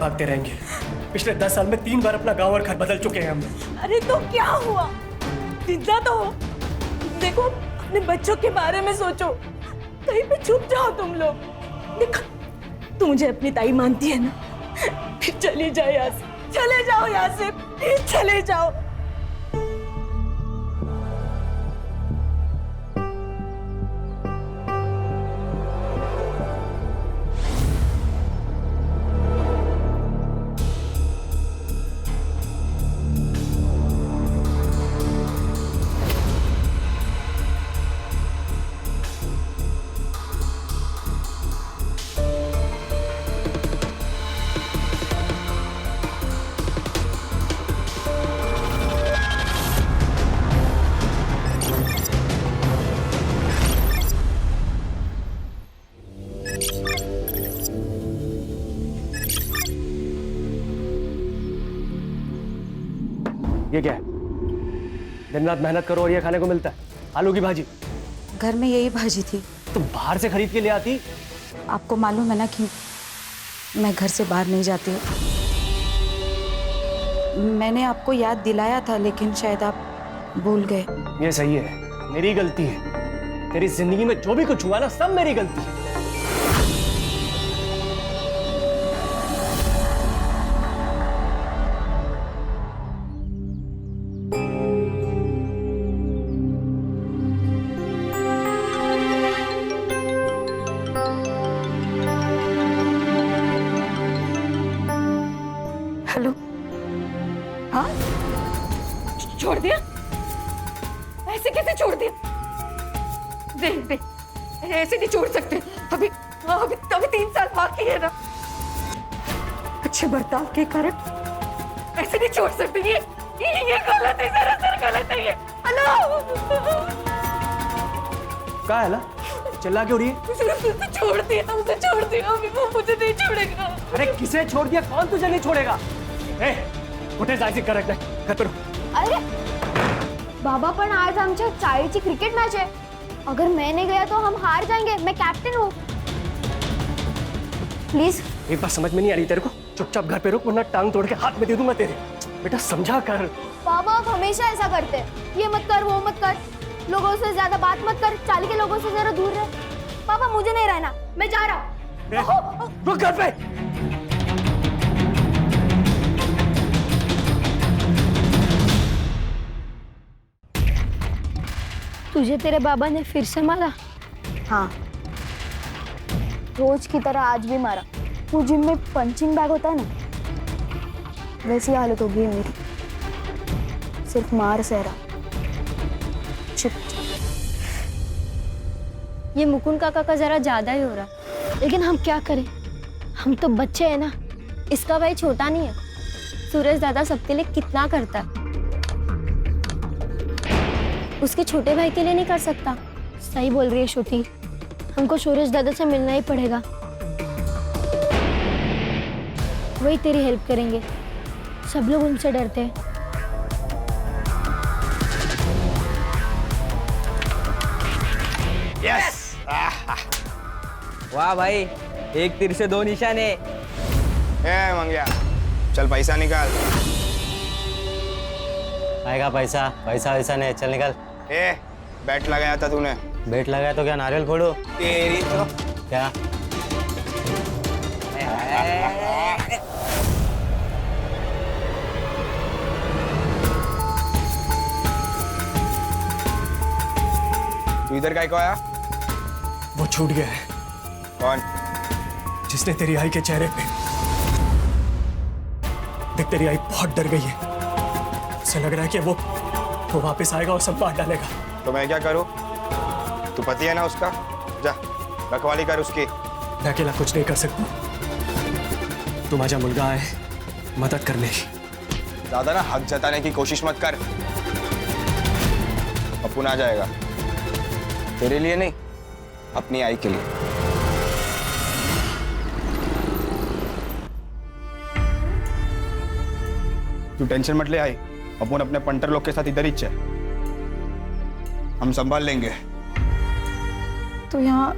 भागते रहेंगे? पिछले 10 साल में 3 बार अपना गांव और घर बदल चुके हैं हम लोग। अरे तो क्या हुआ, जिंदा तो हो। देखो अपने बच्चों के बारे में सोचो, कहीं पे छुप जाओ तुम लोग। देखो तू मुझे अपनी ताई मानती है ना, फिर चले जाओ यहाँ से, चले जाओ यहाँ से, प्लीज चले जाओ। ये क्या है? दिन रात मेहनत करो और ये खाने को मिलता है? आलू की भाजी। घर में यही भाजी थी। तो बाहर से खरीद के ले आती। आपको मालूम है ना कि मैं घर से बाहर नहीं जाती हूँ। मैंने आपको याद दिलाया था लेकिन शायद आप भूल गए। ये सही है, मेरी गलती है। तेरी जिंदगी में जो भी कुछ हुआ ना, सब मेरी गलती है। हेलो। हाँ, छोड़ दिया? ऐसे कैसे छोड़ दिया? देख देख, ऐसे नहीं छोड़ सकते। अभी अभी अभी 3 साल बाकी है ना। अच्छे बर्ताव के कारण ऐसे नहीं छोड़ सकते। ये गलत है, सरासर गलत है ये। हेलो, क्या है ला? चिल्ला क्यों रही है? छोड़ दिया, उसे छोड़ दिया। अभी वो मुझे नहीं छोड़ेगा। अरे किसे छोड़ दिया? कौन तुझे नहीं छोड़ेगा? कुठे जायचं कर घर पर। अरे बाबा, पण आज आमच्या चाळीची क्रिकेट मॅच है। अगर मैं नहीं गया तो हम हार जाएंगे। मैं कैप्टन हूँ। प्लीज। एक बात समझ में नहीं आ रही तेरे को? चुपचाप घर पे रुक, वरना टांग तोड़ के हाथ में दे दूंगा तेरे। बेटा समझा कर। बाबा आप हमेशा ऐसा करते हैं, ये मत कर वो मत कर, लोगों से ज्यादा बात मत कर, चाली के लोगों से जरा दूर रह। पापा मुझे नहीं रहना, मैं जा रहा हूँ। रुक घर पे। तुझे तेरे बाबा ने फिर से मारा? हाँ, रोज की तरह आज भी मारा। वो जिम में पंचिंग बैग होता है ना, वैसी हालत हो गई मेरी। सिर्फ मार सहरा। चुप। ये मुकुंद काका का जरा ज्यादा ही हो रहा। लेकिन हम क्या करें, हम तो बच्चे हैं ना। इसका भाई छोटा नहीं है। सूरज दादा सबके लिए कितना करता है, उसके छोटे भाई के लिए नहीं कर सकता। सही बोल रही है श्रुति, हमको सूरज दादा से मिलना ही पड़ेगा। वही तेरी हेल्प करेंगे। सब लोग उनसे डरते हैं। यस! वाह भाई, एक तीर से 2 निशाने। मंगिया, चल पैसा निकाल। आएगा पैसा? पैसा वैसा नहीं, चल निकल। बैट लगाया था तूने। बेट लगाया तो क्या नारियल फोड़ो? तेरी तो क्या? तू इधर काय को आया? वो छूट गया है। कौन? जिसने तेरी आई के चेहरे पे देख, तेरी आई बहुत डर गई है। उसे लग रहा है कि वो वापस आएगा और सब मार डालेगा। तो मैं क्या करूं? तू पति है ना उसका, जा रखवाली कर उसकी। मैं अकेला कुछ नहीं कर सकता। तू माझा मुलगा है, मदद करने की। ज्यादा ना हक जताने की कोशिश मत कर। अपुन आ जाएगा, तेरे लिए नहीं, अपनी आई के लिए। तू टेंशन मत ले आई, अपुन अपने पंटर लोग के साथ इधर ही है, हम संभाल लेंगे। तो यहाँ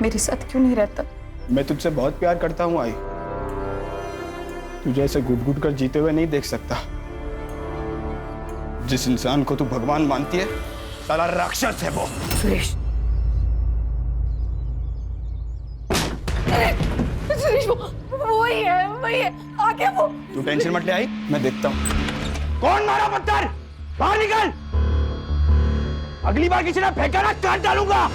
मेरे साथ क्यों नहीं रहता? मैं तुझसे बहुत प्यार करता हूँ आई। तुझे ऐसे घुट घुट कर जीते हुए नहीं देख सकता। जिस इंसान को तू भगवान मानती है साला राक्षस है वो। सुरेश, सुरेश वही है आगे वो। तू टेंशन मत ले आई, मैं देखता हूँ। कौन मारा पत्थर? बाहर निकल। अगली बार किसी ने फेंका ना काट डालूंगा।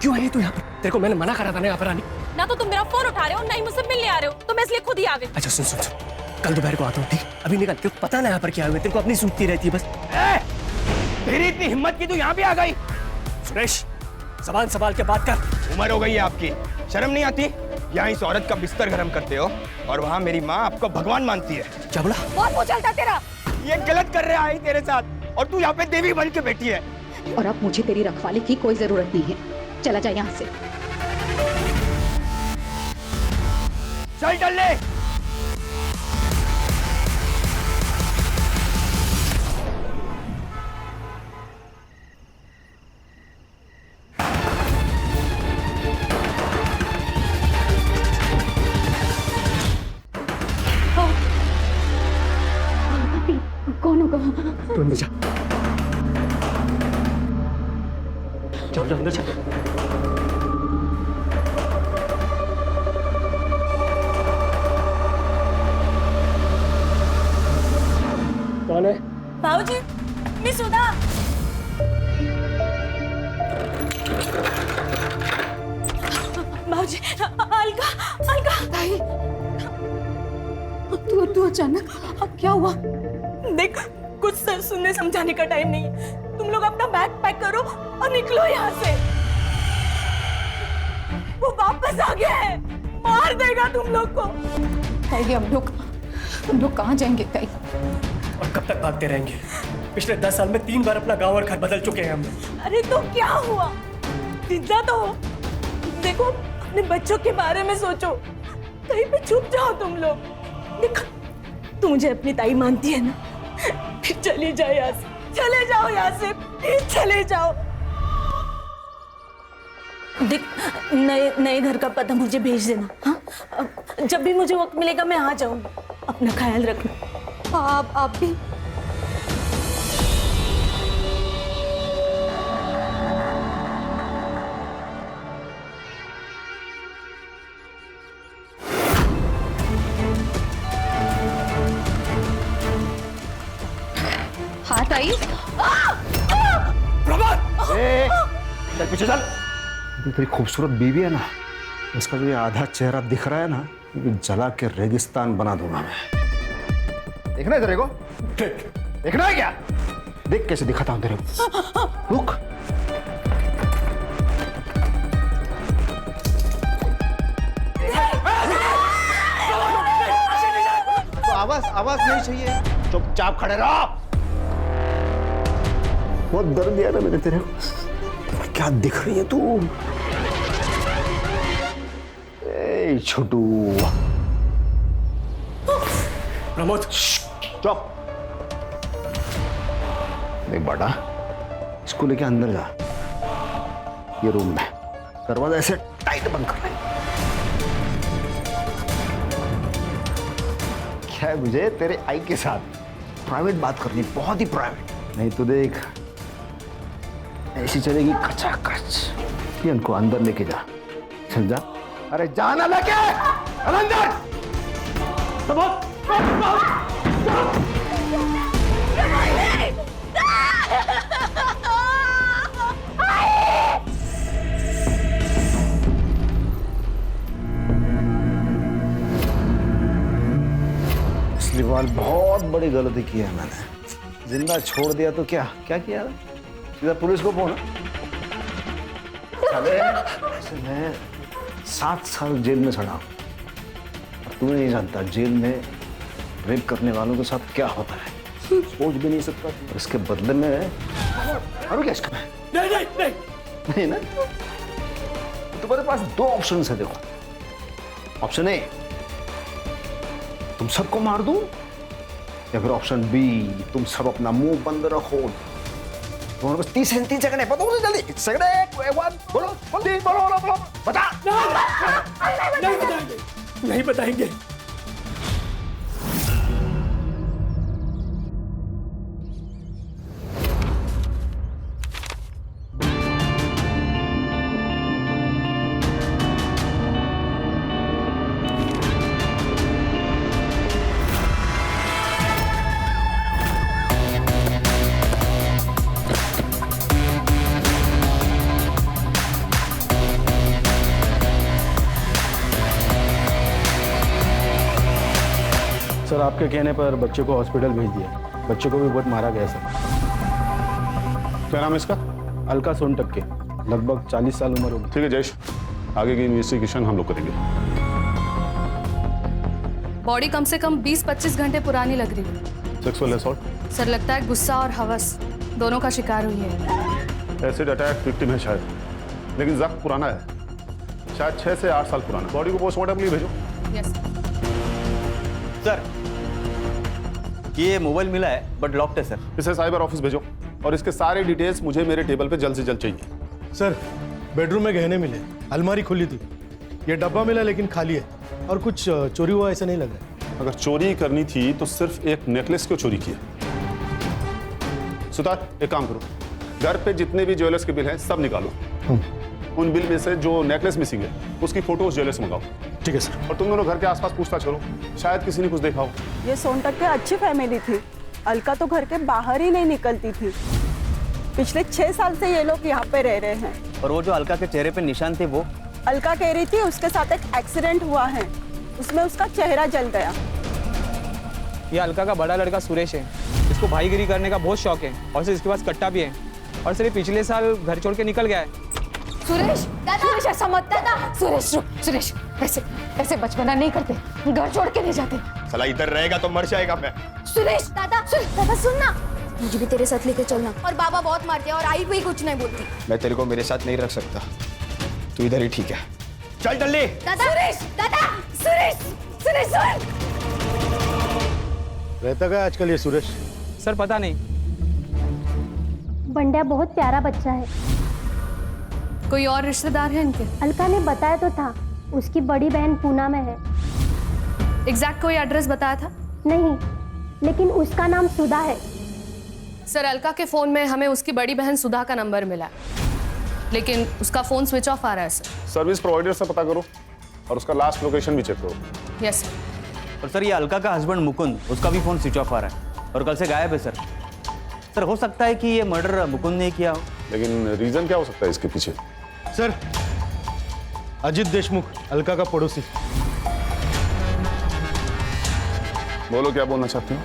क्यों आई तू यहाँ पर? तेरे को मैंने मना करा था ना यहाँ पर आने। ना तो तुम मेरा फोन उठा रहे हो ना ही मुझसे मिलने आ रहे हो, तो मैं इसलिए खुद ही आ गई। अच्छा सुन सुन सुन, कल दोपहर को आता हूँ, ठीक? अभी निकल, तेरे को पता ना यहाँ पर क्या हुआ, तेरे को अपनी सूझती रहती है बस। तेरी इतनी हिम्मत की तू यहाँ भी आ गई? सुरेश, जबान संभाल के बात कर। उम्र हो गई है आपकी, शर्म नहीं आती? यहाँ इस औरत का बिस्तर गर्म करते हो और वहाँ मेरी माँ आपको भगवान मानती है। क्या बोला? बहुत वो चलता तेरा। ये गलत कर रहे आई तेरे साथ, और तू यहाँ पे देवी बन के बैठी है। और अब मुझे तेरी रखवाली की कोई जरूरत नहीं है। चला जा यहाँ से। चल चल ले। कौन होगा? तू अंदर जा, जाओ जाओ अंदर जा। कौन है? बाबूजी, मैं सुधा। बाबूजी, अलका, अलका। भाई, तू अचानक, अब क्या हुआ? देख, कुछ सुनने समझाने का टाइम नहीं है। तुम लोग अपना बैग पैक करो और निकलो यहाँ से। वो वापस आ गया है, मार देगा तुम लोग को। ताई, हम लोग कहाँ जाएंगे ताई? और कब तक भागते रहेंगे? पिछले 10 साल में 3 बार अपना गांव और घर बदल चुके हैं हम लोग। अरे तो क्या हुआ? जिंदा तो हो। देखो, अपने बच्चों के बारे में सोचो। कहीं पे छुप जाओ तुम लोग। देखो, तू मुझे अपनी ताई मानती है ना? फिर चले जाओ यहाँ से, चले जाओ यहाँ से, प्लीज चले जाओ। देख, नए घर का पता मुझे भेज देना, हाँ? जब भी मुझे वक्त मिलेगा मैं आ जाऊंगी। अपना ख्याल रखना। आप भी। हाँ ताई। चल पीछे चल। तेरी खूबसूरत बीवी है ना, उसका जो ये आधा चेहरा दिख रहा है ना, जला के रेगिस्तान बना दूंगा मैं। देखना है तेरे को? देखना है क्या? देख कैसे दिखाता हूं तेरे को। रुक। तो आवाज नहीं चाहिए, चुपचाप खड़े रहो। बहुत दर्द दिया ना मैंने तेरे को। क्या दिख रही है तू? ए छोटू। प्रमोद, चुप। देख बेटा, इसको लेके अंदर जा। ये रूम में दरवाजा ऐसे टाइट बंद कर रहा है। क्या है, मुझे तेरे आई के साथ प्राइवेट बात करनी, बहुत ही प्राइवेट। नहीं तो देख, ऐसी चलेगी खचाखच। ये इनको अंदर लेके जा। चल जा। अरे जाना लेके अंदर। पिछली बार बहुत बड़ी गलती की है मैंने। जिंदा छोड़ दिया तो क्या क्या किया? सीधा पुलिस को फोन। मैं 7 साल जेल में सड़ा हूं, और तू नहीं जानता जेल में रेप करने वालों के साथ क्या होता है। सोच भी नहीं सकता। और इसके बदले में मारू क्या इसका मैं? नहीं नहीं नहीं नहीं ना? तुम्हारे पास दो ऑप्शन है, देखो। ऑप्शन ए, तुम सबको मार दूं, या फिर ऑप्शन बी, तुम सब अपना मुंह बंद रखो। तुम्हारे पास 30 सेकंड है, बताओ मुझे जल्दी। सेकंड, बोलो बोलो बोलो बोलो, बता। नहीं बताएंगे, नहीं बताएंगे। सर आपके कहने पर बच्चे को हॉस्पिटल भेज दिया। बच्चे को भी बहुत मारा गया सर। क्या नाम है इसका? अलका सोनटक्के, लगभग 40 साल उम्र होगी। ठीक है जयेश, आगे की इन्वेस्टिगेशन हम लोग करेंगे। बॉडी कम से कम 20-25 घंटे पुरानी लग रही है। Sexual assault? सर लगता है गुस्सा और हवस दोनों का शिकार हुई है। एसिड अटैक विक्टिम है शायद, लेकिन जख्म पुराना है, शायद 6 से 8 साल पुराना। बॉडी को पोस्टमार्टम के लिए भेजो। यस सर, ये मोबाइल मिला है बट लॉक्ड है सर। इसे साइबर ऑफिस भेजो और इसके सारे डिटेल्स मुझे मेरे टेबल पे जल्द से जल्द चाहिए। सर बेडरूम में गहने मिले, अलमारी खुली थी, ये डब्बा मिला लेकिन खाली है, और कुछ चोरी हुआ ऐसा नहीं लग रहा है। अगर चोरी करनी थी तो सिर्फ एक नेकलेस क्यों चोरी किया? सुतार, एक काम करो, घर पे जितने भी ज्वेलर्स के बिल हैं सब निकालो। उन बिल में से जो नेकलेस मिसिंग है उसकी फोटोज ज्वेलर्स मंगाओ। ठीक है सर। और तुम दोनों घर के आसपास पूछताछ करो, शायद किसी ने कुछ देखा हो। ये सोनटक्के अच्छी फैमिली थी। अलका तो घर के बाहर ही नहीं निकलती थी। पिछले 6 साल से ये लोग यहाँ पे रह रहे हैं। और वो जो अलका के चेहरे पे निशान थे वो? अलका कह रही थी उसके साथ एक एक्सीडेंट हुआ है, उसमें उसका चेहरा जल गया। ये अलका का बड़ा लड़का सुरेश है, इसको भाईगिरी करने का बहुत शौक है और सर इसके पास कट्टा भी है। और सर ये पिछले साल घर छोड़ के निकल गया है। सुरेश दादा, सुरेश ऐसा मत दादा। सुरेश रुक, सुरेश ऐसे ऐसे बचपना नहीं करते, घर छोड़ के नहीं जाते। साला इधर रहेगा तो मर जाएगा मैं। सुरेश दादा, दादा सुनना, मुझे भी तेरे साथ लेके चलना। और बाबा बहुत मारते हैं और आई भी कुछ नहीं बोलती। मैं तेरे को मेरे साथ नहीं रख सकता, तू इधर ही ठीक है। चल जल्दी। दादा सुरेश, दादा सुरेश, सुरेश सुन। रहता क्या आजकल ये सुरेश? सर पता नहीं। बंड्या बहुत प्यारा बच्चा है। कोई और रिश्तेदार है इनके? अलका ने बताया तो था, उसकी बड़ी बहन पूना में है। एग्जैक्ट कोई एड्रेस बताया था? नहीं, लेकिन उसका नाम सुधा है। सर अलका के फोन में हमें उसकी बड़ी बहन सुधा का नंबर मिला, लेकिन उसका फोन स्विच ऑफ आ रहा है सर। सर्विस प्रोवाइडर से पता करो और उसका लास्ट लोकेशन भी चेक करो। Yes sir. और सर ये अलका का हस्बैंड मुकुंद, उसका भी फोन स्विच ऑफ आ रहा है और कल से गायब है सर। सर हो सकता है कि ये मर्डर मुकुंद ने किया हो। लेकिन रीजन क्या हो सकता है इसके पीछे? सर अजित देशमुख, अलका का पड़ोसी। बोलो क्या बोलना चाहते हो?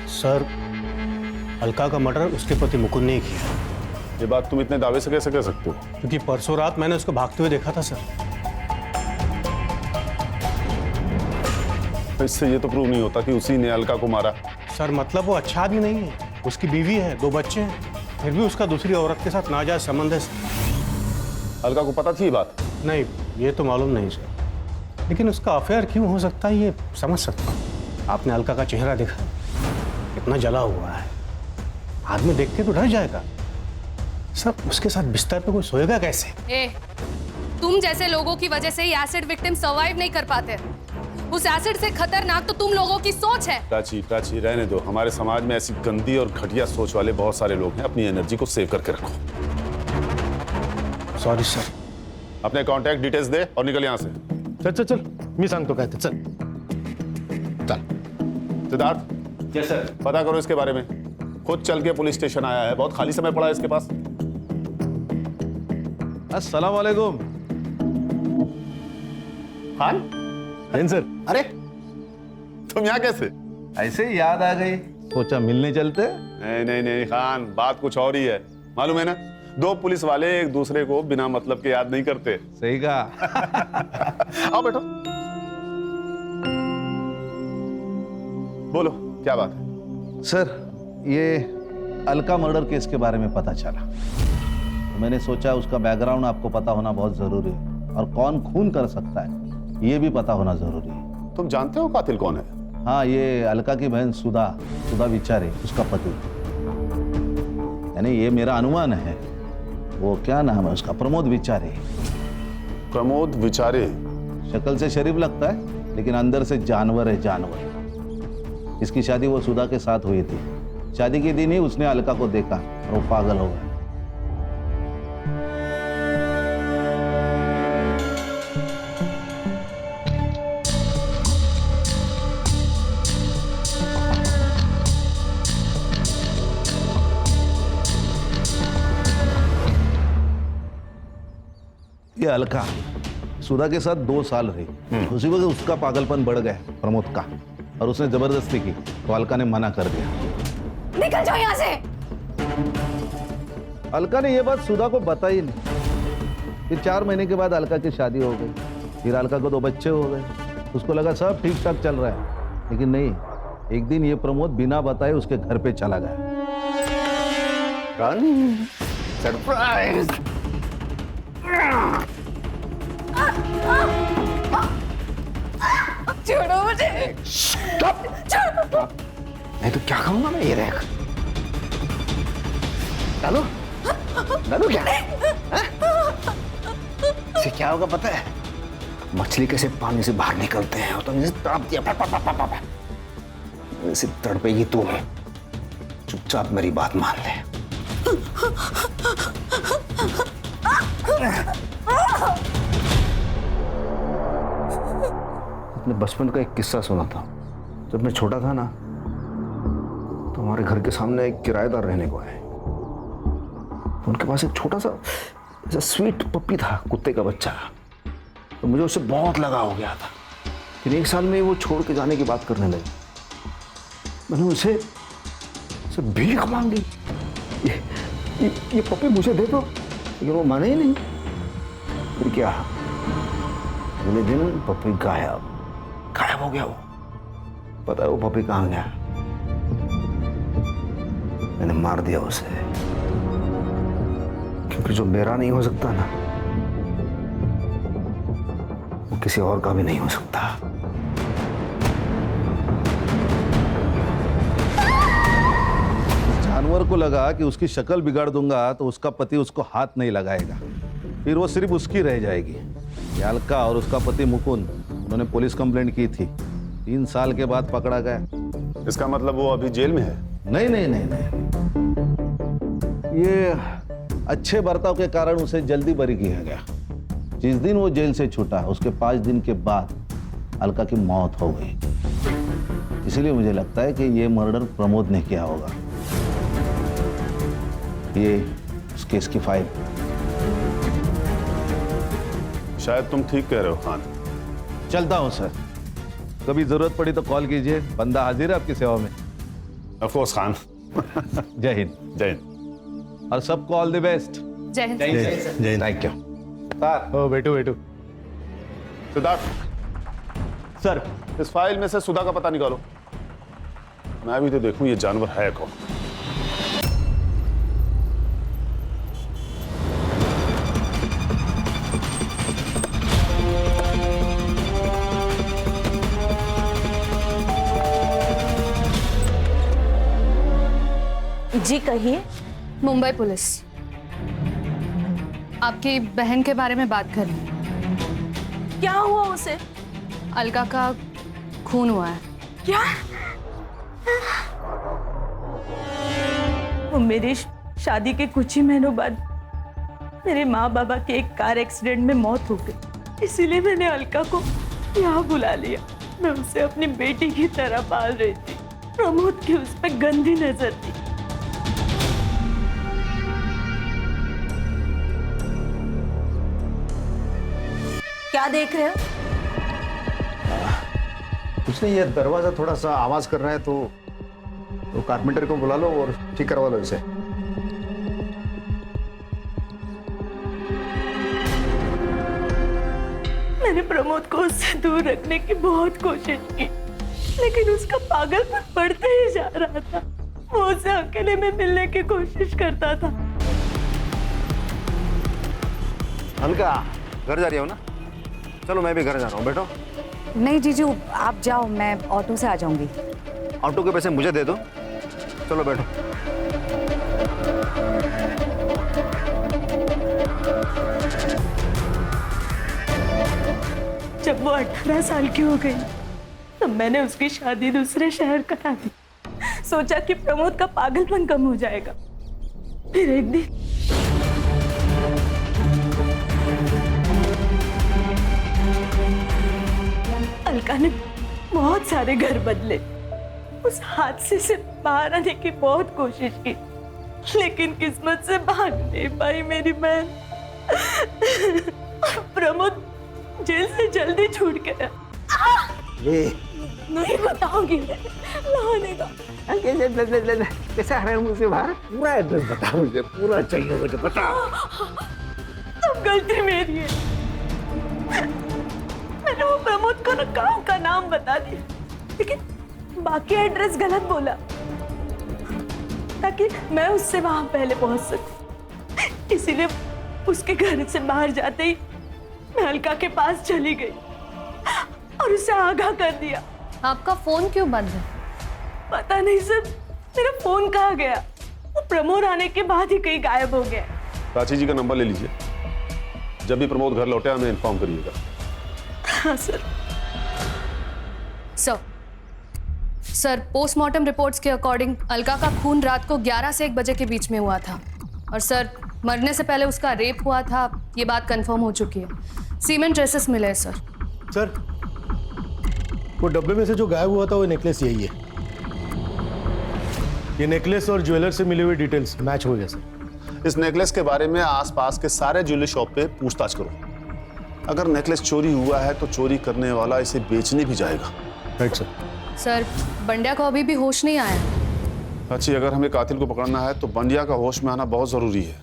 सर अलका का मर्डर उसके पति मुकुंद ने ही किया। ये बात तुम इतने दावे से कैसे कह सकते हो? क्योंकि परसों रात मैंने उसको भागते हुए देखा था सर। इससे ये तो प्रूव नहीं होता कि उसी ने अलका को मारा। सर मतलब वो अच्छा आदमी नहीं है, उसकी बीवी है, 2 बच्चे हैं, फिर भी उसका दूसरी औरत के साथ नाजायज संबंध है सर। अलका को पता थी ये बात? नहीं, ये तो मालूम नहीं सर, लेकिन उसका अफेयर क्यों हो सकता है ये समझ सकता हूँ। आपने अलका का चेहरा देखा, इतना जला हुआ है, आदमी देख के तो डर जाएगा। सर उसके साथ बिस्तर पे कोई सोएगा कैसे? तुम जैसे लोगों की वजह से ही एसिड विक्टिम सर्वाइव नहीं कर पाते। उस एसिड से खतरनाक तो तुम लोगों की सोच है। प्राची रहने दो, हमारे समाज में ऐसी गंदी और घटिया सोच वाले बहुत सारे लोग हैं। अपनी एनर्जी को सेव करके रखो। Sorry sir. अपने कॉन्टैक्ट डिटेल्स दे और निकल यहाँ से। चल चल चल, मी सांगतो काय ते, चल चल। सिद्धार्थ। Yes sir. पता करो इसके बारे में, खुद चल के पुलिस स्टेशन आया है, बहुत खाली समय पड़ा है इसके पास। अस्सलाम वालेकुम। खान? सर। अरे तुम यहाँ कैसे? ऐसे ही याद आ गई, सोचा मिलने चलते। नहीं खान, बात कुछ और ही है। मालूम है ना, 2 पुलिस वाले एक दूसरे को बिना मतलब के याद नहीं करते। सही कहा। आओ बैठो। बोलो क्या बात है? सर ये अलका मर्डर केस के बारे में पता चला, तो मैंने सोचा उसका बैकग्राउंड आपको पता होना बहुत जरूरी है, और कौन खून कर सकता है ये भी पता होना जरूरी है। तुम जानते हो कातिल कौन है? हाँ, ये अलका की बहन सुधा विचारे, उसका पति। यानी ये मेरा अनुमान है। वो क्या नाम है उसका, प्रमोद विचारे। प्रमोद विचारे? शक्ल से शरीफ लगता है लेकिन अंदर से जानवर है, जानवर। इसकी शादी वो सुधा के साथ हुई थी। शादी के दिन ही उसने अलका को देखा और वो पागल हो गया। ये अलका सुधा के साथ 2 साल रही। उसी वक्त उसका पागलपन बढ़ गया प्रमोद का, और उसने जबरदस्ती की तो अलका ने मना कर दिया। निकल जाओ यहाँ से। अलका ने यह बात सुधा को बताई नहीं। फिर 4 महीने के बाद अलका की शादी हो गई। फिर अलका को 2 बच्चे हो गए। उसको लगा सब ठीक ठाक चल रहा है, लेकिन नहीं। एक दिन ये प्रमोद बिना बताए उसके घर पे चला गया। सरप्राइज! छोड़ो मुझे। नहीं तो क्या कहूंगा मैं, ये रैक डालो डालो क्या? इसे क्या होगा पता है? मछली कैसे पानी से बाहर निकलते हैं, और तुमने तड़प दिया, ऐसे तड़पेगी तू। चुपचाप मेरी बात मान ले। अपने बचपन का एक किस्सा सुना था। जब मैं छोटा था ना, तो हमारे घर के सामने एक किराएदार रहने को आए। तो उनके पास एक छोटा सा ऐसा स्वीट पप्पी था, कुत्ते का बच्चा। तो मुझे उससे बहुत लगाव हो गया था। फिर 1 साल में वो छोड़ के जाने की बात करने लगे। मैंने उसे भीख मांगी, ये पप्पी मुझे दे दो, लेकिन वो माने ही नहीं। फिर क्या, अगले दिन पप्पी गायब हो गया। वो पता है वो पप्पी कहाँ गया? मैंने मार दिया उसे, क्योंकि जो मेरा नहीं हो सकता ना, वो किसी और का भी नहीं हो सकता। जानवर को लगा कि उसकी शक्ल बिगाड़ दूंगा तो उसका पति उसको हाथ नहीं लगाएगा, फिर वो सिर्फ उसकी रह जाएगी। ये अलका और उसका पति मुकुंद, उन्होंने पुलिस कंप्लेंट की थी। 3 साल के बाद पकड़ा गया। इसका मतलब वो अभी जेल में है? नहीं नहीं नहीं नहीं, ये अच्छे बर्ताव के कारण उसे जल्दी बरी किया गया। जिस दिन वो जेल से छूटा, उसके 5 दिन के बाद अलका की मौत हो गई। इसलिए मुझे लगता है कि ये मर्डर प्रमोद ने किया होगा। ये उस केस की फाइल। शायद तुम ठीक कह रहे हो खान। चलता हूं सर, कभी जरूरत पड़ी तो कॉल कीजिए, बंदा हाजिर है आपकी सेवा में। Of course Khan. जय हिंद। जय हिंद। और सबको ऑल द बेस्ट। जय हिंद। जय हिंद। Thank you. ओ बेटू सिद्धार्थ सर, इस फाइल में से सुधा का पता निकालो। मैं भी तो देखूं ये जानवर है कौन। जी कहिए। मुंबई पुलिस आपकी बहन के बारे में बात कर रही है। क्या हुआ उसे? अलका का खून हुआ है। क्या? वो मेरी शादी के कुछ ही महीनों बाद मेरे माँ बाबा की एक कार एक्सीडेंट में मौत हो गई। इसीलिए मैंने अलका को यहाँ बुला लिया। मैं उसे अपनी बेटी की तरह पाल रही थी। प्रमोद की उस पर गंदी नजर थी। क्या देख रहे हो? कुछ नहीं, ये दरवाजा थोड़ा सा आवाज कर रहा है, तो कारपेंटर को बुला लो और ठीक करवा लो इसे। मैंने प्रमोद को उससे दूर रखने की बहुत कोशिश की, लेकिन उसका पागलपन बढ़ते ही जा रहा था। वो उसे अकेले में मिलने की कोशिश करता था। अलका घर जा रही हो ना? चलो मैं भी घर जा रहा हूँ, बैठो। नहीं जीजू, आप जाओ, मैं ऑटो से आ जाऊंगी। ऑटो के पैसे मुझे दे दो। चलो बैठो। जब वो 18 साल की हो गई तब मैंने उसकी शादी दूसरे शहर करा दी। सोचा कि प्रमोद का पागलपन कम हो जाएगा। फिर एक दिन अलका ने बहुत सारे घर बदले। उस हादसे से बाहर आने की बहुत कोशिश की, लेकिन किस्मत से भाग नहीं पाई मेरी बहन। प्रमोद जेल से जल्दी छूट गया। नहीं बताऊंगी लाने का। कैसे आ रहे हैं मुझसे बाहर? पूरा एड्रेस बता मुझे, पूरा चाहिए मुझे, बता। अब गलती मेरी है। मैंने वो प्रमोद को ना गाँव का नाम बता दिया, लेकिन बाकी एड्रेस गलत बोला ताकि मैं उससे वहां पहले पहुंच सकूं। इसीलिए उसके घर से बाहर जाते ही मैं अलका के पास चली गई और उसे आगाह कर दिया। आपका फोन क्यों बंद है? पता नहीं सर, मेरा फोन कहाँ गया। वो प्रमोद आने के बाद ही कहीं गायब हो गया। प्राची जी का नंबर ले लीजिए, जब भी प्रमोद घर लौटे हमें इन्फॉर्म करिएगा। हाँ सर। सर, पोस्टमार्टम रिपोर्ट्स के अकॉर्डिंग अलका का खून रात को 11 से 1 बजे के बीच में हुआ था और सर मरने से पहले उसका रेप हुआ था, ये बात कंफर्म हो चुकी है। सीमेंट ट्रेसेस मिले हैं सर। सर, वो डब्बे में से जो गायब हुआ था वो नेकलेस यही है। ये नेकलेस और ज्वेलर से मिली हुई डिटेल्स मैच हो गया सर। इस नेकलेस के बारे में आसपास के सारे ज्वेलरी शॉप पे पूछताछ करो। अगर नेकलेस चोरी हुआ है तो चोरी करने वाला इसे बेचने भी जाएगा। Right sir. सर, बंड्या को अभी भी होश नहीं आया। अच्छी, अगर हमें कातिल को पकड़ना है तो बंड्या का होश में आना बहुत जरूरी है।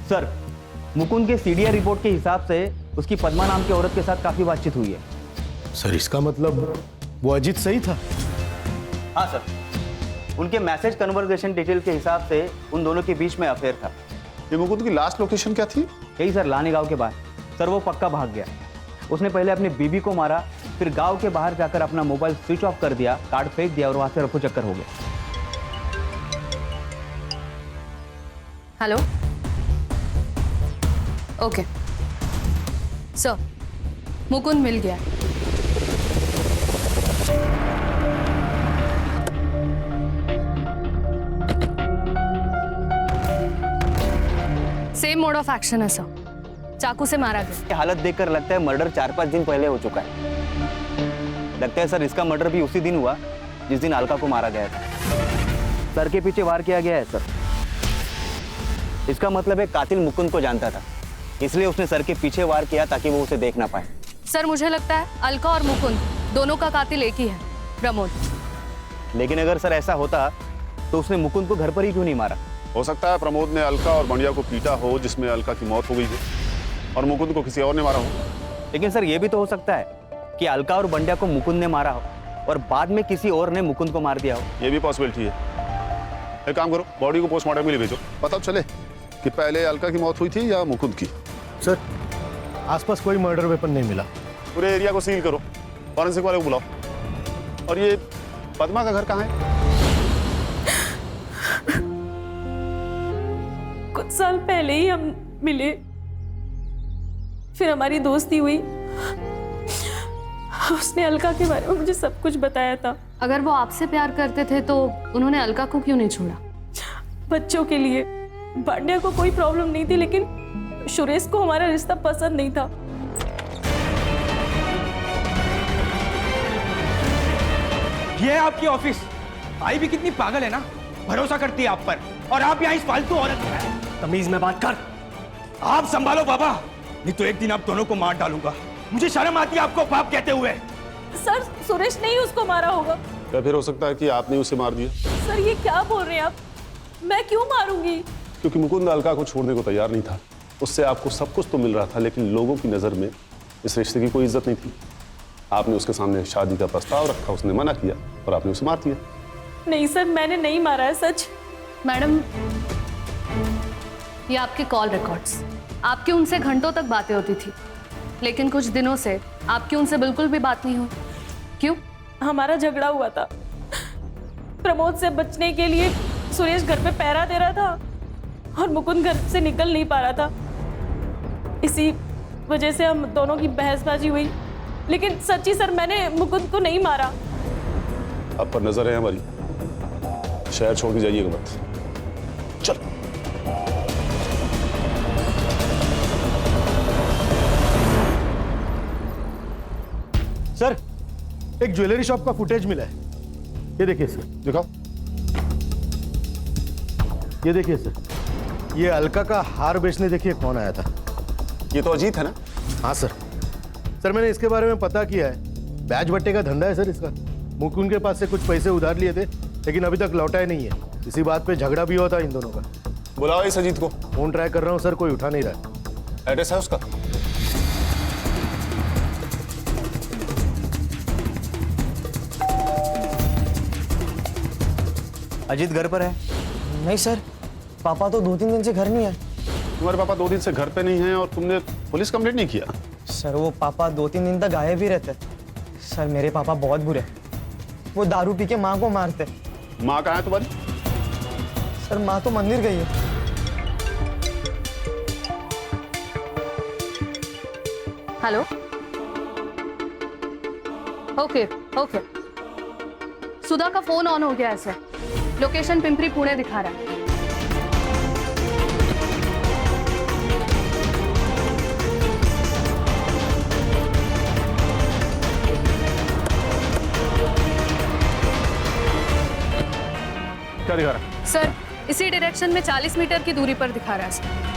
सर, मुकुंद के सीडीआर रिपोर्ट के हिसाब से उसकी पद्मा नाम की औरत के साथ काफी बातचीत हुई है। सर, इसका मतलब वो अजीत सही था? हाँ सर, उनके मैसेज कन्वर्सेशन डिटेल के हिसाब से उन दोनों के बीच में अफेयर था। ये मुकुंद की लास्ट लोकेशन क्या थी? यही सर, लाने गांव के बाहर। सर, वो पक्का भाग गया। उसने पहले अपनी बीबी को मारा, फिर गांव के बाहर जाकर अपना मोबाइल स्विच ऑफ कर दिया, कार्ड फेंक दिया और वहां से रफू चक्कर हो गया। हेलो, ओके सर, मुकुंद मिल गया। सेम मोड ऑफ एक्शन है सर, चाकू से मारा गया। हालत देखकर लगता है मर्डर 4-5 दिन पहले हो चुका है। लगता है सर इसका मर्डर भी उसी दिन हुआ जिस दिन अलका को मारा गया था। सर के पीछे वार किया गया है सर। इसका मतलब है कातिल मुकुंद को जानता था, इसलिए उसने सर के पीछे वार किया ताकि वो उसे देख ना पाए। सर, मुझे लगता है अलका और मुकुंद दोनों का कातिल एक ही है, प्रमोद। लेकिन अगर सर ऐसा होता तो उसने मुकुंद को घर पर ही क्यों नहीं मारा? हो सकता है प्रमोद ने अलका और बंडिया को पीटा हो, जिसमें अलका की मौत हो गई है, और मुकुंद को किसी और ने मारा हो। लेकिन सर, ये भी तो हो सकता है कि अलका और बंडिया को मुकुंद ने मारा हो और बाद में किसी और ने मुकुंद को मार दिया हो। ये भी पॉसिबिलिटी है। एक काम करो, बॉडी को पोस्टमार्टम के लिए भेजो, पता चले कि पहले अलका की मौत हुई थी या मुकुंद की। सर, आसपास कोई मर्डर वेपन नहीं मिला। पूरे एरिया को सील करो, फॉरेंसिक वाले को बुलाओ। और ये पद्मा का घर कहाँ है? कुछ साल पहले ही हम मिले, फिर हमारी दोस्ती हुई। उसने अलका के बारे में मुझे सब कुछ बताया था। अगर वो आपसे प्यार करते थे तो उन्होंने अलका को क्यों नहीं छोड़ा? बच्चों के लिए। बंड्या को कोई प्रॉब्लम नहीं थी, लेकिन सुरेश को हमारा रिश्ता पसंद नहीं था। ये है आपकी ऑफिस। आई भी कितनी पागल है ना, भरोसा करती है आप पर, और आप यहाँ इस फालतू औरत है। तमीज में बात कर। आप संभालो बाबा, नहीं तो एक दिन आप दोनों को मार डालूंगा। मुझे शर्म आती है आपको बाप कहते हुए। सर, सुरेश ने ही उसको मारा होगा। या फिर हो सकता है कि आपने उसे मार दिया। सर, ये क्या बोल रहे हैं आप? मैं क्यों मारूंगी? क्योंकि मुकुंद अलका को छोड़ने को तैयार नहीं था। उससे आपको सब कुछ तो मिल रहा था, लेकिन लोगों की नज़र में इस रिश्ते की कोई इज्जत नहीं थी। आपने उसके सामने शादी का प्रस्ताव रखा, उसने मना किया और आपने उसे मार दिया। नहीं सर, मैंने नहीं मारा है, सच। मैडम, ये आपके कॉल रिकॉर्ड्स, आपकी उनसे घंटों तक बातें होती थी, लेकिन कुछ दिनों से आपकी उनसे बिल्कुल भी बात नहीं हुई। क्यों? हमारा झगड़ा हुआ था। प्रमोद से बचने के लिए सुरेश घर पे पहरा दे रहा था और मुकुंद घर से निकल नहीं पा रहा था। इसी वजह से हम दोनों की बहसबाजी हुई, लेकिन सच्ची सर, मैंने मुकुंद को नहीं मारा। आप पर नजर है हमारी, शहर छोड़ के जाइएगा मत। चल। सर, एक ज्वेलरी शॉप का फुटेज मिला है। ये देखिए सर। दिखाओ। ये देखिए सर, ये अलका का हार बेचने देखिए कौन आया था। ये तो अजीत है ना? हाँ सर। सर, मैंने इसके बारे में पता किया है। बैच बट्टे का धंधा है सर इसका। मुकुंद के पास से कुछ पैसे उधार लिए थे, लेकिन अभी तक लौटाए नहीं है। इसी बात पे झगड़ा भी हुआ था इन दोनों का। बुलाओ इस अजीत को। फोन ट्राई कर रहा हूँ सर, कोई उठा नहीं रहा। एड्रेस है उसका? अजीत घर पर है? नहीं सर, पापा तो 2-3 दिन से घर नहीं है। तुम्हारे पापा 2 दिन से घर पे नहीं हैं और तुमने पुलिस कंप्लेंट नहीं किया? सर, वो पापा 2-3 दिन तक गायब ही रहते। सर, मेरे पापा बहुत बुरे, वो दारू पी के माँ को मारते। माँ कहाँ है तुम्हारी? सर, माँ तो मंदिर गई है। हेलो। ओके ओके, सुधा का फोन ऑन हो गया है सर। लोकेशन पिंपरी पुणे दिखा रहा है। क्या दिखा रहा है? सर, इसी डायरेक्शन में 40 मीटर की दूरी पर दिखा रहा है सर।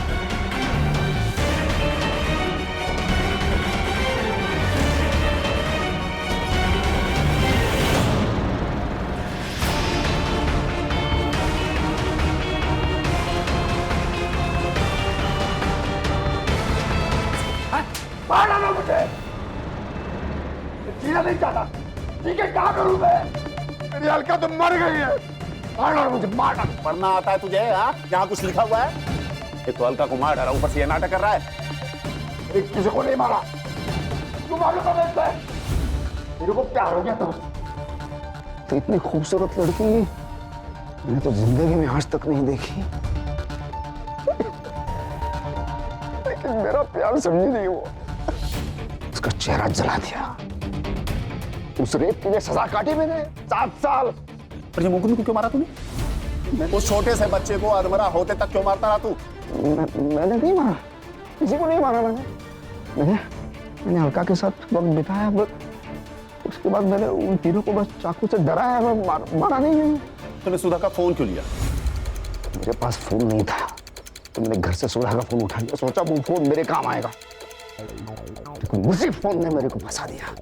मार डालो मुझे। जीना नहीं चाहता, ठीक है, क्या करूं मैं? मेरी अलका तो मर गई है। मार डालो मुझे, मार डालो। पढ़ना आता है तुझे? हाँ, यहाँ कुछ लिखा हुआ है? एक तो अलका को मार डाला, ऊपर से ये नाटक कर रहा है। किसी को नहीं मारा। तू मालूम है मुझे? मेरे को प्यार हो गया था। तो इतनी खूबसूरत लड़की मैंने तो जिंदगी में आज तक नहीं देखी। लेकिन मेरा प्यार समझी नहीं वो। उसका चेहरा जला दिया। उस रेप के लिए सजा काटी मैंने 7 साल। पर ये मुकुंद को क्यों मारा तूने? उस छोटे से बच्चे को अधमरा होते तक क्यों मारता रहा तू? मैंने नहीं मारा, किसी को नहीं मारा। मैंने अलका के साथ वक्त बिताया, बस उसके बाद मैंने उन तीनों को बस चाकू से डराया, मारा नहीं है। तूने सुधा का फोन क्यों लिया? मेरे पास फोन नहीं था, तो मैंने घर से सुधा का फोन उठा लिया। सोचा वो फोन मेरे काम आएगा, लेकिन उसी फोन ने मेरे को फंसा दिया।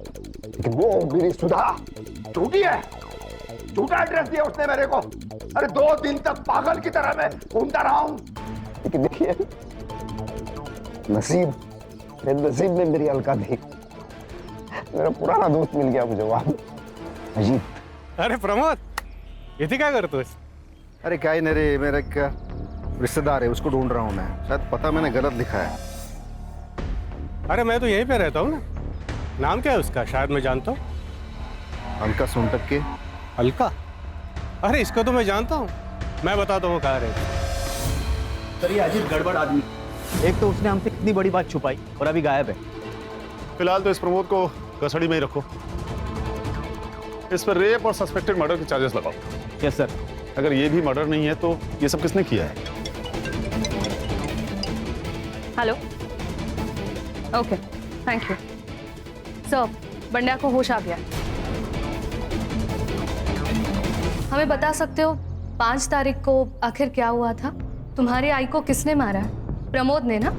लेकिन वो मेरी सुधा झूठी है, झूठा एड्रेस दिया उसने मेरे को। अरे 2 दिन तक पागल की तरह मैं घूमता रहा हूं। लेकिन देखिए, नसीब में मेरी अलका थी। मेरा पुराना दोस्त मिल गया मुझे वहां, अजीत। अरे प्रमोद, इथे काय करतोस? अरे क्या ही नहीं रे, मेरा क्या रिश्तेदार है, उसको ढूंढ रहा हूँ मैं। शायद पता मैंने गलत लिखा है। अरे मैं तो यहीं पे रहता हूँ ना। नाम क्या है उसका? शायद मैं जानता हूँ। अलका सोनटक के। अलका? अरे इसको तो मैं जानता हूँ, मैं बताता हूँ वो कहाँ रहता है। सर, ये अजीत गड़बड़ आदमी। एक तो उसने हमसे कितनी बड़ी बात छुपाई और अभी गायब है। फिलहाल तो इस प्रमोद को कस्टडी में ही रखो। इस पर रेप और सस्पेक्टेड मर्डर के चार्जेस लगाओ। Yes sir. अगर ये भी मर्डर नहीं है तो ये सब किसने किया है? Hello. Okay, thank you sir. Bandya को होश आ गया। हमें बता सकते हो 5 तारीख को आखिर क्या हुआ था? तुम्हारी आई को किसने मारा है? प्रमोद ने ना?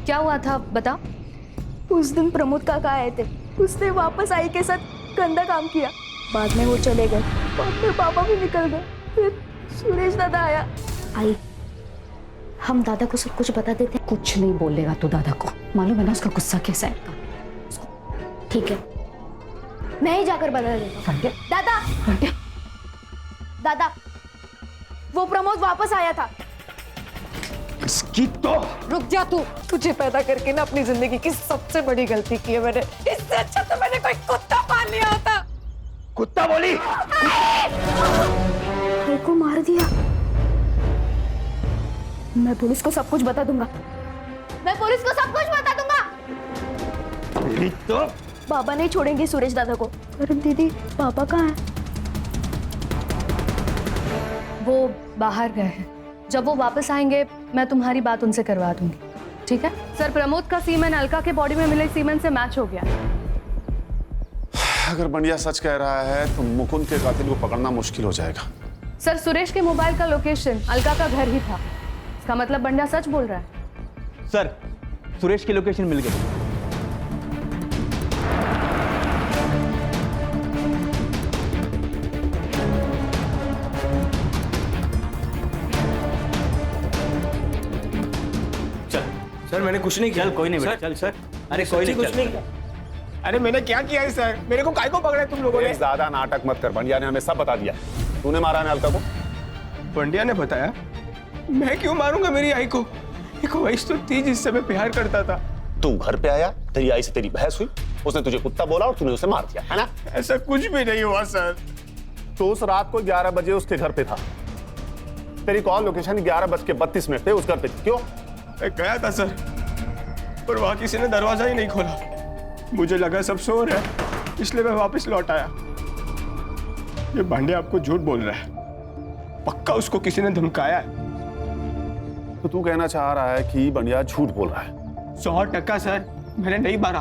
क्या हुआ था बता। उस दिन प्रमोद काका आए थे, उसने वापस आई के साथ गंदा काम किया। बाद में वो चले गए, बाद में पापा भी निकल गए, फिर सुरेश दादा आया। आई, हम दादा को सब कुछ बता देते। कुछ नहीं बोलेगा तो दादा को, मालूम है ना उसका गुस्सा कैसा है। ठीक है, मैं ही जाकर बता देता हूँ। दादा, दादा, वो प्रमोद वापस आया था। इसकी तो रुक जा तू। तुझे पैदा करके ना अपनी जिंदगी की सबसे बड़ी गलती की है मैंने। इससे अच्छा तो मैंने कोई कुत्ता पाल लिया होता। कुत्ता बोली? भाई को मार दिया। मैं पुलिस को सब कुछ बता दूंगा। मैं पुलिस को सब कुछ बता दूंगा। मेरी तो बाबा नहीं छोड़ेंगे सुरेश दादा को। अरे दीदी, पापा कहाँ है? वो बाहर गए हैं। जब वो वापस आएंगे मैं तुम्हारी बात उनसे करवा दूंगी, ठीक है? सर, प्रमोद का सीमेन अलका के बॉडी में मिले सीमेन से मैच हो गया। अगर बंडिया सच कह रहा है तो मुकुंद के कातिल को पकड़ना मुश्किल हो जाएगा। सर, सुरेश के मोबाइल का लोकेशन अलका का घर ही था। इसका मतलब बंडिया सच बोल रहा है। सर, सुरेश की लोकेशन मिल गई। सर, मैंने कुछ नहीं किया। चल, कोई नहीं बेटा, चल सर। अरे कोई नहीं, कुछ नहीं किया। अरे मैंने क्या किया है सर? मेरे को काय को पकड़ा है तुम लोगों ने? ज्यादा नाटक मत कर, बंडिया ने हमें सब बता दिया। तूने मारा है अलका को? पंडिया ने बताया। मैं क्यों मारूंगा मेरी आई को? एक वैश तो थी जिससे मैं प्यार करता था। तू घर पे आया, तेरी आई से तेरी बहस हुई, उसने तुझे कुत्ता बोला और तूने उसे मार दिया, है ना? ऐसा कुछ भी नहीं हुआ सर। तो उस रात को 11 बजे उसके घर पे था। तेरी कॉल लोकेशन 11:32 पे उस घर पे थी। क्यों? मैं गया था सर, पर वहां किसी ने दरवाजा ही नहीं खोला। मुझे लगा सब सो रहे हैं, इसलिए मैं वापस लौट आया। ये भांडे आपको झूठ बोल रहा है। पक्का उसको किसी ने धमकाया है। तो तू कहना चाह रहा है कि बंडिया झूठ बोल रहा है? 100% सर, मैंने नहीं मारा।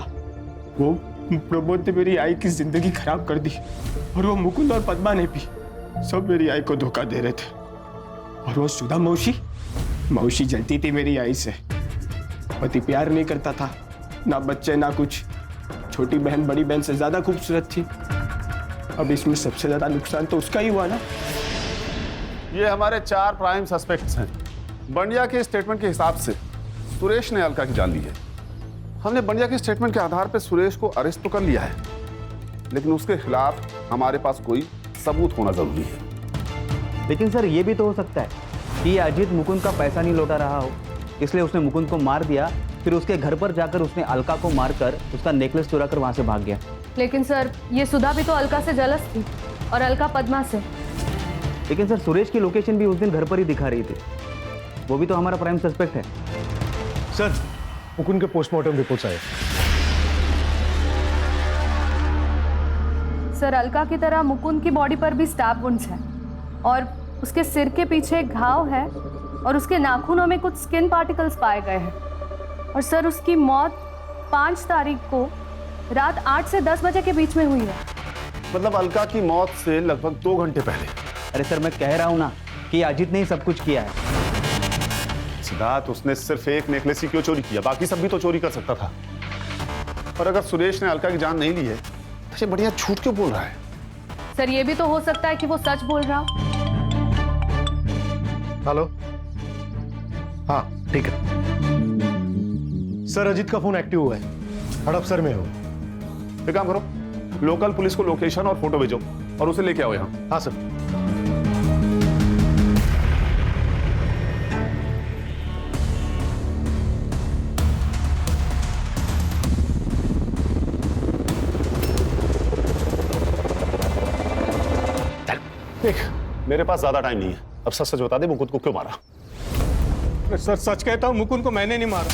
वो प्रमोद ने मेरी आई की जिंदगी खराब कर दी, और वो मुकुंद और पद्मा ने भी सब मेरी आई को धोखा दे रहे थे। और वो सुधा मौसी जलती थी मेरी आई से। पति प्यार नहीं करता था, ना बच्चे ना कुछ। छोटी बहन बड़ी बहन से ज्यादा खूबसूरत थी। अब इसमें सबसे ज्यादा नुकसान तो उसका ही हुआ ना। ये हमारे 4 प्राइम सस्पेक्ट्स हैं। बंडिया के स्टेटमेंट के हिसाब से सुरेश ने अलका की जान ली है। हमने बंडिया के स्टेटमेंट के आधार पर सुरेश को अरेस्ट तो कर लिया है, लेकिन उसके खिलाफ हमारे पास कोई सबूत होना जरूरी है। लेकिन सर, ये भी तो हो सकता है कि अजीत मुकुंद का पैसा नहीं लौटा रहा हो, इसलिए उसने मुकुंद को मार दिया। फिर उसके घर पर जाकर उसने अलका को मारकर उसका नेकलेस चुराकर वहां से भाग गया। लेकिन सर, ये सुधा भी तो अलका से जलस थी और अलका पद्मा से। लेकिन सर, सुरेश की लोकेशन भी उस दिन घर पर ही दिखा रही थी। वो भी तो हमारा प्राइम सस्पेक्ट है। सर, मुकुंद के पोस्टमार्टम रिपोर्ट्स आए। सर, अलका की तरह मुकुंद की बॉडी पर भी स्टैब वुंड्स हैं और उसके सिर के पीछे एक घाव है और उसके नाखूनों में कुछ स्किन पार्टिकल्स पाए गए हैं। और सर, उसकी मौत 5 तारीख को रात 8 से 10 बजे के बीच में हुई है। मतलब अलका की मौत से लगभग 2 घंटे पहले। अरे सर, मैं कह रहा हूं ना कि अजीत ने ही सब कुछ किया है। सिद्धार्थ, उसने सिर्फ एक नेकलेस ही क्यों चोरी किया? बाकी सब भी तो चोरी कर सकता था। और अगर सुरेश ने अलका की जान नहीं ली है तो ये बढ़िया झूठ क्यों बोल रहा है? सर, ये भी तो हो सकता है कि वो सच बोल रहा हो। हेलो, हाँ ठीक है सर। अजीत का फोन एक्टिव हुआ है, हड़पसर में हो। एक काम करो, लोकल पुलिस को लोकेशन और फोटो भेजो और उसे लेके आओ यहाँ। हाँ सर। देख, मेरे पास ज्यादा टाइम नहीं है। अब सच सच बता दे, मुकुंद को क्यों मारा? सर, सच कहता हूँ, मुकुंद को मैंने नहीं मारा।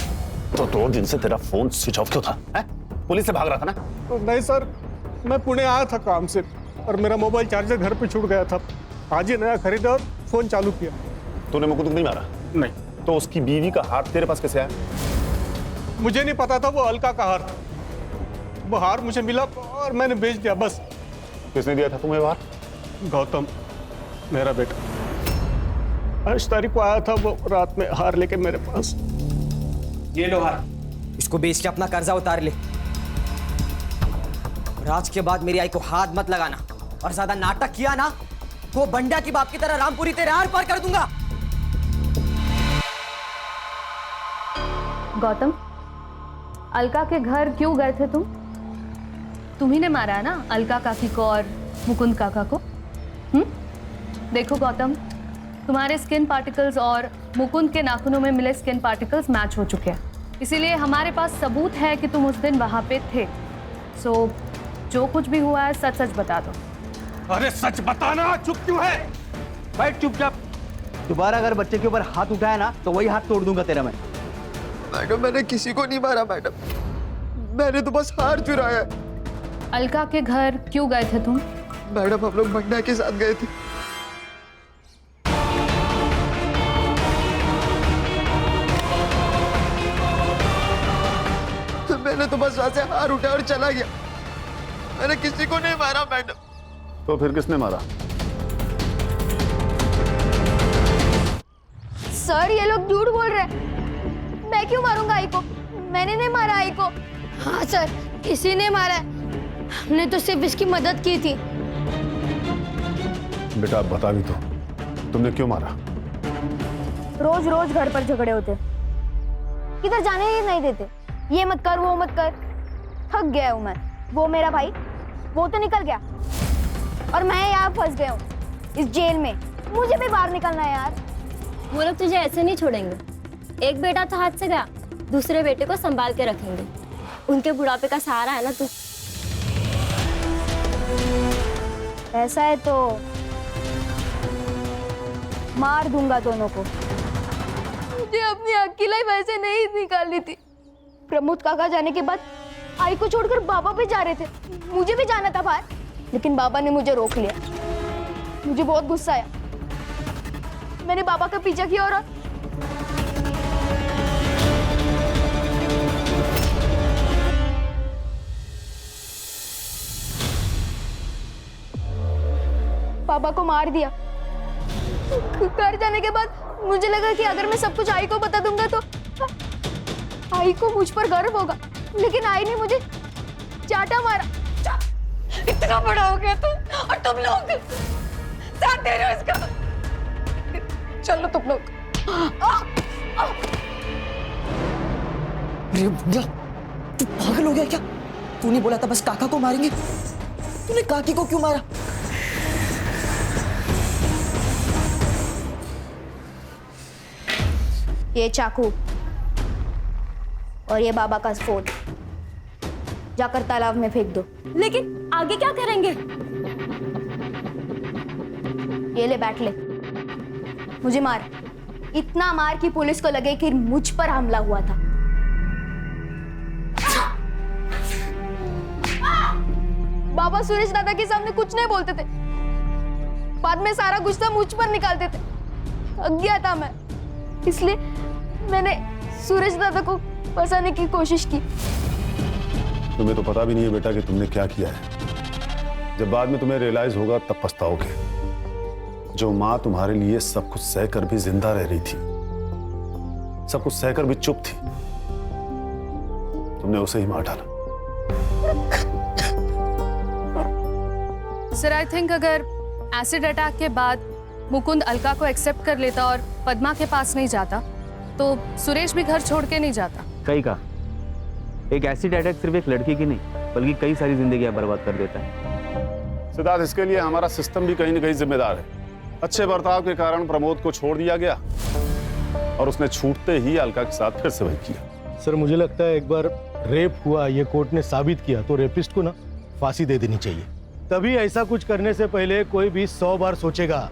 तो 2 दिन से तेरा फोन स्विच ऑफ क्यों था? पुलिस से भाग रहा था ना? नहीं सर, मैं पुणे आया था काम से और मेरा मोबाइल चार्जर घर पे छूट गया था। आज ही नया खरीदा और फोन चालू किया। तूने मुकुंद को नहीं मारा? नहीं। तो उसकी बीवी का हार तेरे पास कैसे आया? मुझे नहीं पता था वो अलका का हार। वो हार मुझे मिला और मैंने बेच दिया, बस। किसने दिया था तुम्हें हार? गौतम, मेरा बेटा। 8 तारीख को आया था वो रात में हार लेके मेरे पास। ये लो हार, इसको बेच के अपना कर्जा उतार ले। और आज के बाद मेरी आई को हाथ मत लगाना, और ज्यादा नाटक किया ना तो बंडा की बाप की तरह रामपुरी तेरे आर पार कर दूंगा। गौतम, अलका के घर क्यों गए थे तुम? तुम्ही ने मारा है ना अलका काकी को और मुकुंद काका को? देखो गौतम, तुम्हारे स्किन पार्टिकल्स और मुकुंद के नाखूनों में मिले स्किन पार्टिकल्स मैच हो चुके हैं, इसीलिए हमारे पास सबूत है कि तुम उस दिन वहां पे थे। सो जो कुछ भी हुआ है सच सच बता दो। अरे सच बताना, चुप क्यों है? बैठ चुपचाप। दोबारा अगर बच्चे के ऊपर हाथ उठाया ना तो वही हाथ तोड़ दूंगा तेरा मैं। मैडम मैंने किसी को नहीं मारा मैडम, मैंने तो बस हार चुराया है। अलका के घर क्यों गए थे तुम? मैडम हम लोग बंडा के साथ गए थे। मैंने तो बस वहां से हार उठाया और चला गया, मैंने किसी को नहीं मारा मैडम। तो फिर किसने मारा? सर ये लोग झूठ बोल रहे हैं। मैं क्यों मारूंगा आई को? मैंने नहीं मारा आई को। हाँ सर, किसी ने मारा है। हमने तो सिर्फ इसकी मदद की थी। बेटा आप बता भी तो, तुमने क्यों मारा? रोज रोज घर पर झगड़े होते, किधर जाने ही नहीं देते। ये मत कर, वो मत कर। थक गया हूं मैं। वो मेरा भाई, वो तो निकल गया और मैं यहाँ फंस गया हूँ इस जेल में। मुझे भी बाहर निकलना है यार। वो लोग तुझे ऐसे नहीं छोड़ेंगे। एक बेटा तो हाथ से गया, दूसरे बेटे को संभाल के रखेंगे। उनके बुढ़ापे का सहारा है ना तू। ऐसा है तो मार दूंगा दोनों को। मुझे अपनी अकेलाई वैसे नहीं निकालनी थी। प्रमोद काका जाने के बाद आई को छोड़कर बाबा भी जा रहे थे। मुझे भी जाना था बाहर, लेकिन बाबा ने मुझे रोक लिया। मुझे बहुत गुस्सा आया। मैंने बाबा का पीछा किया और बाबा को मार दिया। घर जाने के बाद मुझे लगा कि अगर मैं सब कुछ आई को बता दूंगा तो आई को मुझ पर गर्व होगा, लेकिन आई ने मुझे चाटा मारा। इतना बड़ा हो गया तू और तुम लोग साथ दे रहे हो इसका। चलो तुम लोग। अरे बुढ़ा, तू पागल हो गया क्या? तूने बोला था बस काका को मारेंगे, तूने काकी को क्यों मारा? ये चाकू और ये बाबा का फोन जाकर तालाब में फेंक दो। लेकिन आगे क्या करेंगे? ये ले, बैठ ले। मुझे मार, इतना मार कि पुलिस को लगे कि मुझ पर हमला हुआ था। बाबा सुरेश दादा के सामने कुछ नहीं बोलते थे, बाद में सारा गुस्सा मुझ पर निकालते थे। थक गया था मैं, इसलिए मैंने सुरेश दादा को फंसाने की कोशिश की। तुम्हें तो पता भी नहीं है बेटा कि तुमने क्या किया है। जब बाद में तुम्हें रियलाइज होगा तब पछताओगे। जो माँ तुम्हारे लिए सब कुछ सहकर भी जिंदा रह रही थी, सब कुछ सहकर भी चुप थी, तुमने उसे ही मार डाला। सर आई थिंक अगर एसिड अटैक के बाद मुकुंद अलका को एक्सेप्ट कर लेता और पद्मा के पास नहीं जाता तो सुरेश भी घर छोड़ के नहीं जाता। कहीं का एक एसिड अटैक सिर्फ एक लड़की की नहीं बल्कि कई सारी जिंदगियां बर्बाद कर देता है। सिद्धार्थ, इसके लिए हमारा सिस्टम भी कहीं न कहीं जिम्मेदार है। अच्छे बर्ताव के कारण प्रमोद को छोड़ दिया गया और उसने छूटते ही अलका के साथ फिर से वही किया। सर मुझे लगता है एक बार रेप हुआ, ये कोर्ट ने साबित किया, तो रेपिस्ट को ना फांसी दे देनी चाहिए। तभी ऐसा कुछ करने से पहले कोई भी 100 बार सोचेगा